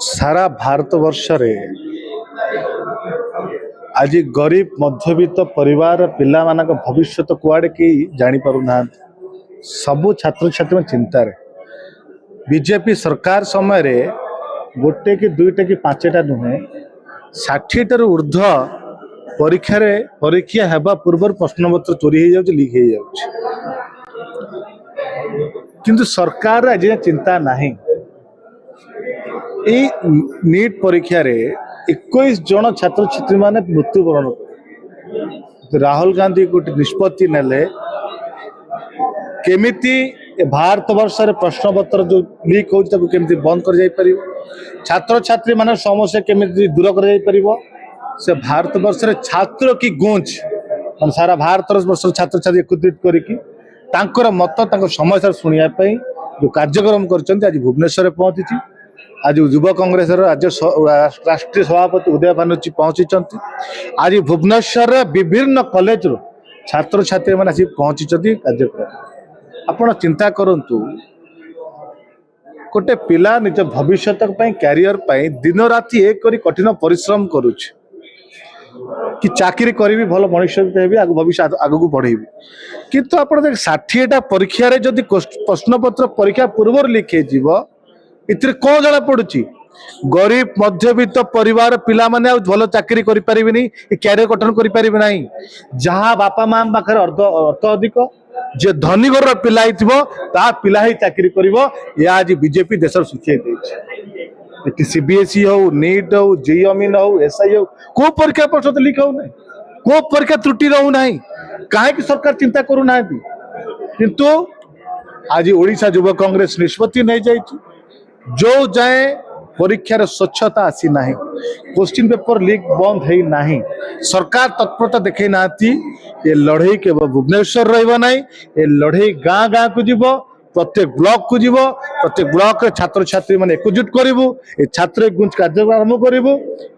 सारा भारत वर्ष रे आज गरीब मध्यवित्त परिवार पिला मानक भविष्य कुआड़े कि जानी पारु ना सबु छात्र छात्री में चिंता रे बीजेपी सरकार समय रे गोटे कि दुईटा कि पांचटा नुहे 60 ऊर्ध्व परीक्षा हेबा पूर्व प्रश्नपत्र चोरी हो जाउछि लीक हो जाउछि किंतु सरकार आज चिंता नहीं नीट परीक्षा रे 21 जन छात्र छात्री माने मृत्युवरण राहुल गांधी गोटे निष्पत्ति नेले केमिति भारत वर्ष रे प्रश्न पत्र जो लीक हो केमिति बंद कर जाई परिबो छात्र छात्री माने समस्या केमिति दूर कर जाई परिबो से भारत वर्ष रे छात्र की गूंज मन सारा भारत वर्ष छात्र छात्री एकत्रित करिकी तांकर मत तांकर समस्या सुनिया पई जो कार्यक्रम करचंती आज भुवनेश्वर रे पहुंची आज युवा कांग्रेस राज्य राष्ट्रीय सभापति उदय बानर्जी पहुंची आज भुवनेश्वर विभिन्न कॉलेज रो छात्र छात्री मैंने आसी पहुंची कार्यक्रम आपण चिंता करंतु गोटे पिला निज भविष्य कैरियर दिन राति एक करी कठिन परिश्रम करुछ कि चाकरी करी भल मनुष्य भविष्य आगू बढ़ेबी किंतु आपण 60टा परीक्षा रे जदि प्रश्न पत्र परीक्षा पूर्व लिखे इतरे कौन जना पड़ुची गरीब मध्यवित्त परिवार पिला माने भल चाकरी करि परिबिनी कैरियर गठन करि परिबे नाही जहां बापा मां पाखर अर्थ अधिक जे धनी घर पिला हिथिबो ता पिला ही चाकरी करिवो या आज बीजेपी देशर शिक्षा देछि सीबीएसई हो नीट हो जेईई हो एसआई हो को परीक्षा प्रश्न लीक हो नाही को परीक्षा त्रुटि रहू नाही काहे कि सरकार चिंता करू नांती किंतु आज ओडिशा युवा कांग्रेस निष्पत्ति नहीं जाइछि जो जाए परीक्षार स्वच्छता आसी ना क्वेश्चन पेपर लीक बंद है ना सरकार तत्परता देखे ना ये लड़ई केवल भुवनेश्वर रहा ये लड़ई गाँ गाँ को जीव प्रत्येक ब्लॉक को जीव प्रत्येक ब्लॉक रे छात्र छात्री माने एकजुट करिवु ए छात्र गुंज कार्यक्रम आरंभ करिवु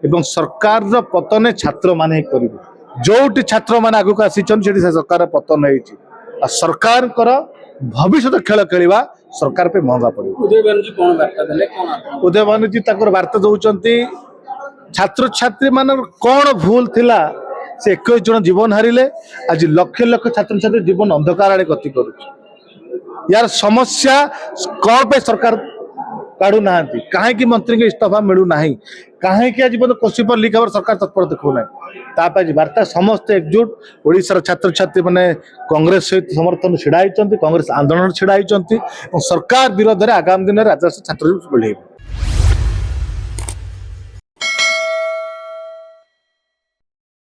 एवं सरकार रो पतन छात्र माने करिवु जोटी छात्र माने आगु को आसीचन सेठी सरकार पतन होईची आ सरकार कर भविष्य खेल खेलवा सरकार पे महंगा पड़ो उदय बानर्जी कौन वार्ता देले कौन उदय बानर्जी ताकर वार्ता दउचंती छात्र छात्री मान कौन भूल थिला से 21 जन जीवन हारिले आज लक्ष लक्ष छात्र छात्री जीवन अंधकार आड़े गति करुछ यार समस्या कौन पे सरकार काढू नाहंती काहे कि मंत्री के इस्तीफा मिलू नाही काहे कि आज क्वेश्चन पेपर लीक हवर सरकार तत्पर देखो नाही तापाई वार्ता समस्त एकजुट ओडिशार छात्र छात्री माने कांग्रेस सहित समर्थन छिड़ाई कांग्रेस आंदोलन छिड़ाई सरकार विरोध में आगामी दिन में राज्य छात्र